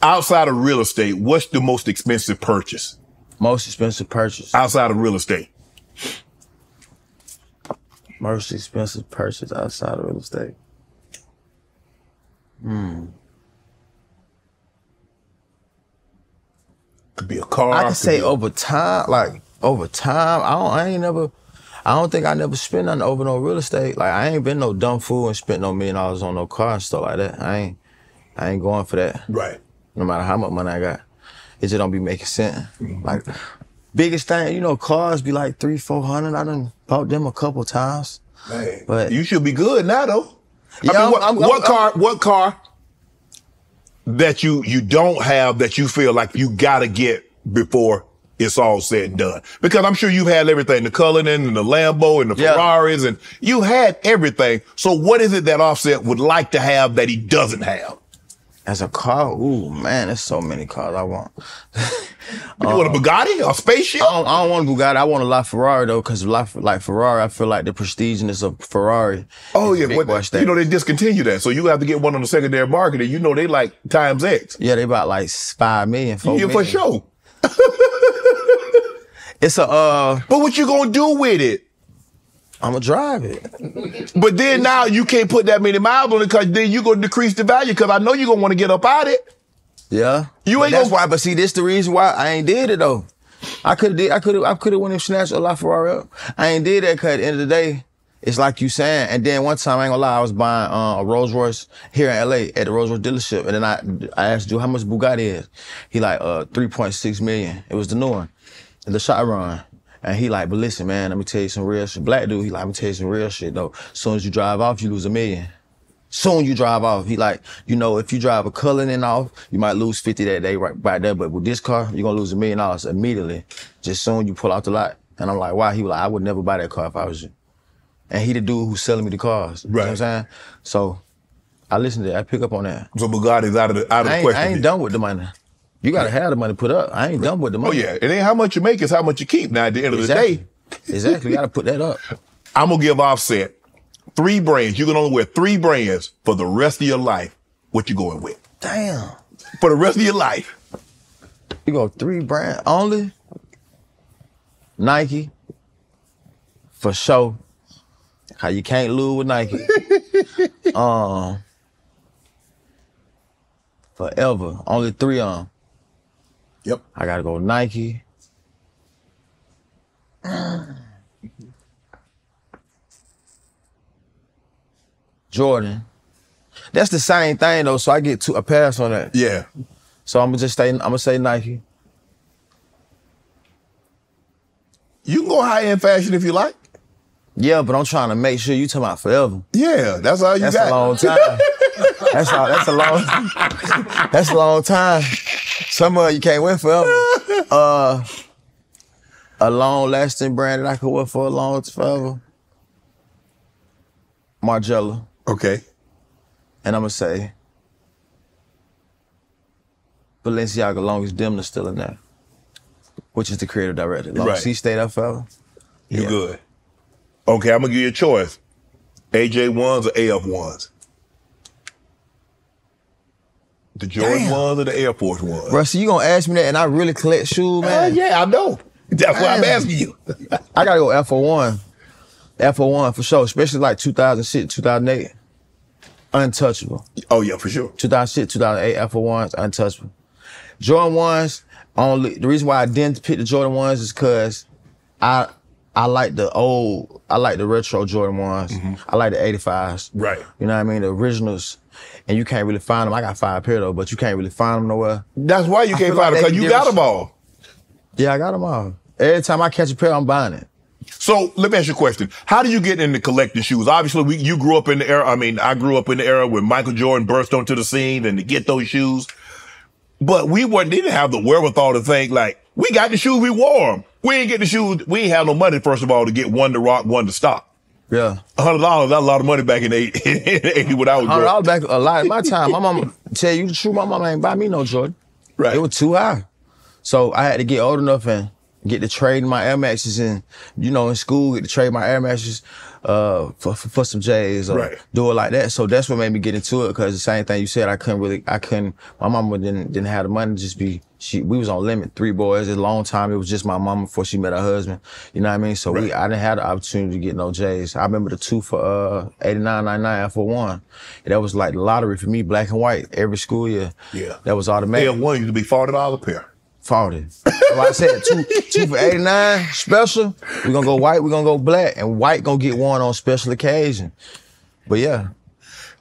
Outside of real estate, what's the most expensive purchase? Most expensive purchase. Outside of real estate. Most expensive purchase outside of real estate. Could be a car. I can say over time, I don't think I never spent nothing over no real estate. Like, I ain't been no dumb fool and spent no $1 million on no car and stuff like that. I ain't going for that. Right. No matter how much money I got. It just don't be making sense. Like, biggest thing, you know, cars be like $300-400. I done bought them a couple times. Man, but you should be good now though. Yeah, I mean, what car that you don't have that you feel like you gotta get before it's all said and done? Because I'm sure you've had everything, the Cullinan and the Lambo and the Ferraris, and you had everything. So what is it that Offset would like to have that he doesn't have? As a car, ooh, man, there's so many cars I want. You want a Bugatti or a spaceship? I don't want a Bugatti. I want a LaFerrari though, because like Ferrari, I feel like the prestiginess of Ferrari. Oh yeah, you know they discontinued that, so you have to get one on the secondary market, and you know they like times X. Yeah, they about like 5 million, 4 million. For sure. It's a But what you gonna do with it? I'm gonna drive it. But then now you can't put that many miles on it because then you're gonna decrease the value because I know you're gonna want to get up out it. Yeah. But see, this the reason why I ain't did it though. I could have went and snatched a LaFerrari up. I ain't did that because at the end of the day, it's like you saying. And then one time, I ain't gonna lie, I was buying a Rolls Royce here in LA at the Rolls Royce dealership. And then I asked dude how much Bugatti is. He like 3.6 million. It was the new one, the Chiron. And he like, but listen, man, let me tell you some real shit. Black dude, he like, let me tell you some real shit though. As soon as you drive off, you lose $1 million. Soon you drive off. He like, you know, if you drive a Cullinan off, you might lose 50 that day right there. But with this car, you're gonna lose $1 million immediately. Just soon you pull out the lot. And I'm like, why? He was like, I would never buy that car if I was you. And he the dude who's selling me the cars. Right. You know what I'm saying? So I listened to that. I pick up on that. So Bugatti's out of the question. I ain't done with the money. You gotta have the money put up. I ain't done with the money. Oh yeah, it ain't how much you make, it's how much you keep. Now at the end of the day. Exactly, you gotta put that up. I'm gonna give Offset 3 brands. You can only wear 3 brands for the rest of your life. What you going with? Damn. For the rest of your life. You go 3 brands only? Nike. For sure. How you can't lose with Nike. Forever. Only 3 of them. Yep. I gotta go Nike. Jordan. That's the same thing though, so I get a pass on that. Yeah. So I'm gonna say Nike. You can go high-end fashion if you like. Yeah, but I'm trying to make sure you talking about forever. Yeah, that's all you got. That's a long time. That's a long time. Some of you can't wear forever. A long-lasting brand that I could wear for forever. Margiela. Okay. And I'm gonna say Balenciaga, long as Demna's still in there, which is the creative director. Long as he stayed up forever. You good. Okay, I'm gonna give you a choice. AJ1s or AF1s? The Jordan ones or the Air Force ones? Bro, so you gonna ask me that and I really collect shoes, man? Yeah, I know. That's why I'm asking you. I gotta go F01. F01 for sure, especially like 2006, 2008. Untouchable. Oh yeah, for sure. 2006, 2008, F01s, untouchable. Jordan 1s, the reason why I didn't pick the Jordan 1s is because I like the retro Jordan 1s. Mm-hmm. I like the 85s. Right. You know what I mean? The originals. And you can't really find them. I got 5 pair though, but you can't really find them nowhere. That's why you can't find them, because you got them all. Yeah, I got them all. Every time I catch a pair, I'm buying it. So let me ask you a question. How do you get into collecting shoes? Obviously, you grew up in the era. I mean, I grew up in the era when Michael Jordan burst onto the scene and to get those shoes. But we didn't have the wherewithal to think like, we got the shoes, we wore them. We ain't get the shoes. We ain't have no money, first of all, to get one to rock, one to stop. Yeah. $100, that's a lot of money back in the 80 when I was growing up. $100 back a lot in my time. My mama, tell you the truth, my mama ain't buy me no Jordan. Right. It was too high. So I had to get old enough and get to trade my Air Maxes and, you know, in school, get to trade my Air Maxes for some J's or do it like that. So that's what made me get into it, because the same thing you said, my mama didn't have the money to just be, we was on limit, 3 boys. A long time, it was just my mama before she met her husband. You know what I mean? So I didn't have the opportunity to get no J's. I remember the 2 for 89, 99, F01. That was like the lottery for me, black and white, every school year. Yeah. That was automatic. F1 used to be $40 a pair. 40. Like I said, two for 89, special. We're gonna go white, we're gonna go black, and white gonna get worn on special occasion. But yeah.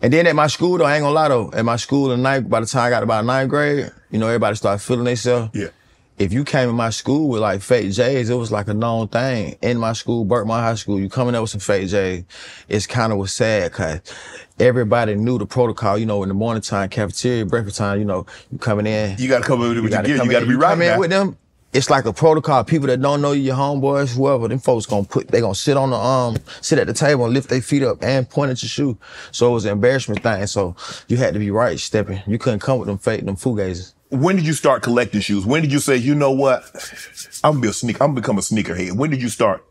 And then at my school though, I ain't gonna lie though, at my school in by the time I got about 9th grade, you know, everybody started feeling themselves. Yeah. If you came in my school with like fake J's, it was like a known thing. In my school, Burkmont High School, you coming up with some fake J's, it's kind of was sad, cause everybody knew the protocol. You know, in the morning time, cafeteria, breakfast time, you know, you coming in. You gotta come in with your gear, you gotta be right come in with them. It's like a protocol. People that don't know you, your homeboys, whoever, them folks they gonna sit on the sit at the table and lift their feet up and point at your shoe. So it was an embarrassment thing. So you had to be right stepping. You couldn't come with them fake, them fugazes. When did you start collecting shoes? When did you say, you know what, I'm gonna become a sneakerhead? When did you start?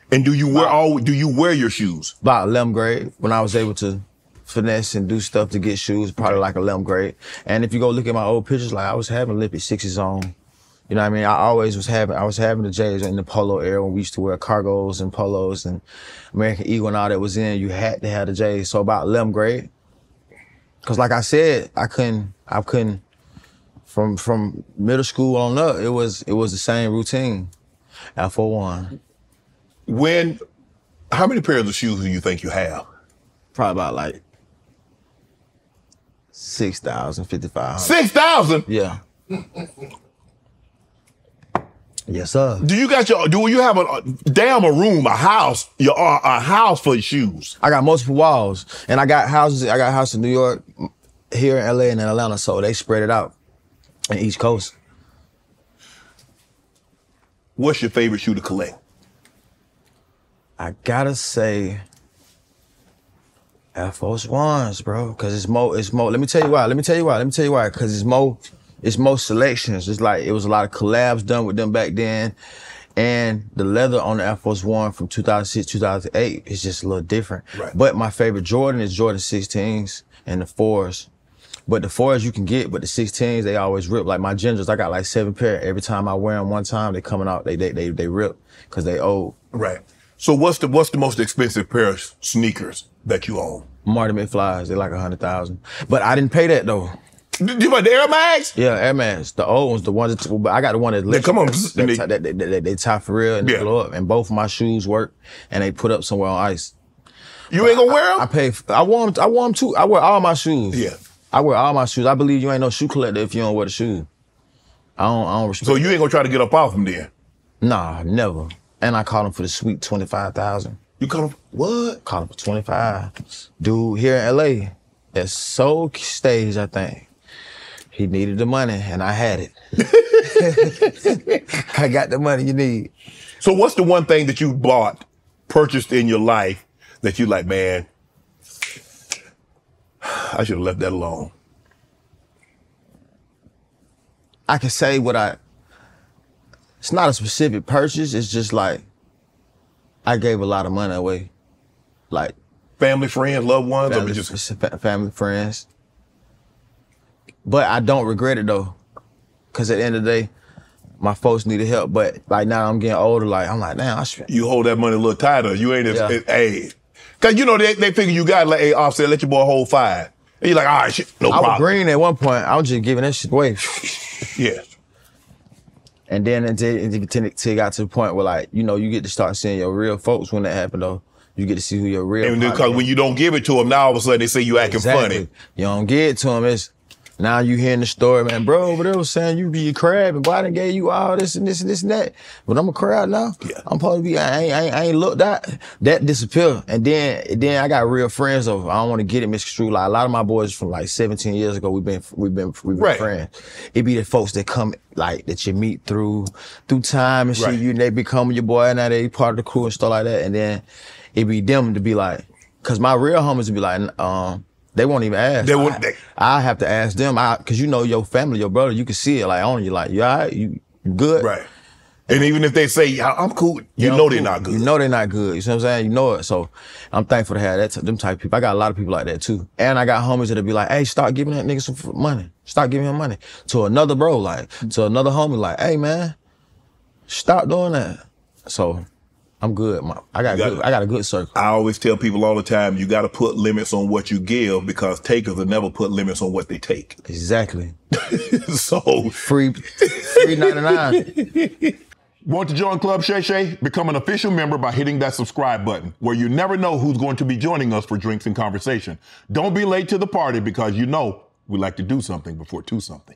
And do you wear your shoes? About 11th grade, when I was able to finesse and do stuff to get shoes, probably like 11th grade. And if you go look at my old pictures, like I was having Lippy 6s on. You know what I mean? I was having the J's in the polo era when we used to wear cargos and polos and American Eagle and all that was in. You had to have the J's. So about 11th grade, cause like I said, I couldn't. From middle school on up, it was the same routine. F01. How many pairs of shoes do you think you have? Probably about like 6,000, 5,500. 6,000? Yeah. Yes, sir. Do you have a room, a house, a house for shoes? I got multiple walls, and I got houses. I got a house in New York, here in LA, and in Atlanta. So they spread it out in East Coast. What's your favorite shoe to collect? I gotta say Air Force Ones, bro, because it's more. Let me tell you why. Because it's more selections. It's like it was a lot of collabs done with them back then, and the leather on the Air Force One from 2006, 2008 is just a little different. Right. But my favorite Jordan is Jordan 16s and the 4s. But the 4s you can get, but the 16s they always rip. Like my Gingers, I got like 7 pair. Every time I wear them one time, they coming out. They rip because they old. Right. So what's the most expensive pair of sneakers that you own? Marty McFly's. They like 100,000. But I didn't pay that though. You buy the Air Max? Yeah, Air Max. The old ones, the ones that I got the one that come on, they tie for real and they blow up. And both of my shoes work and they put up somewhere on ice. You ain't gonna wear them? I wore them too. I wear all my shoes. Yeah. I wear all my shoes. I believe you ain't no shoe collector if you don't wear the shoes. I don't respect. So you ain't gonna try to get up off them then? Nah, never. And I called him for the sweet 25,000. You called him what? Called him for 25. Dude here in LA at Soul Stage, I think. He needed the money and I had it. I got the money you need. So what's the one thing that you purchased in your life that you like, man, I should have left that alone? I can say it's not a specific purchase, it's just like, I gave a lot of money away. Like. Family, friends, loved ones? Family, friends. But I don't regret it though. Cause at the end of the day, my folks needed help. But like now I'm getting older, like I'm like, damn, you hold that money a little tighter. You ain't hey. Cause you know, they figure you got like, hey, Offset, let your boy hold 5. And you're like, all right, shit, no problem. I was green at one point. I was just giving that shit away. Yeah. And then until it got to the point where like, you know, you get to start seeing your real folks when that happened though. You get to see who your real And because when you don't give it to them, now all of a sudden they say you acting funny. You don't give it to them, it's now you hearing the story, man, bro, but they was saying you be a crab and boy, I done gave you all this and this and this and that. But I'm a crab now. Yeah. I'm supposed to be, I ain't looked that disappeared. And then I got real friends though. I don't want to get it misconstrued. Like a lot of my boys from like 17 years ago, we've been friends. It be the folks that come like that you meet through time and shit. You and they become your boy and now they part of the crew and stuff like that. And then it be them to be like, cause my real homies would be like, they won't even ask. I have to ask them, cause you know your family, your brother, you can see it like on you, like, you all right? You good? Right. And even if they say, yeah, I'm cool, you know they're not good. You know they're not good. You see what I'm saying? You know it. So I'm thankful to have them type of people. I got a lot of people like that too. And I got homies that'll be like, hey, start giving that nigga some money. Start giving him money. To another bro, like, to another homie, like, hey man, stop doing that. So I'm good. I got a good circle. I always tell people all the time, you got to put limits on what you give because takers will never put limits on what they take. Exactly. So free 99. Want to join Club Shay Shay? Become an official member by hitting that subscribe button, where you never know who's going to be joining us for drinks and conversation. Don't be late to the party because you know we like to do something before 2 something.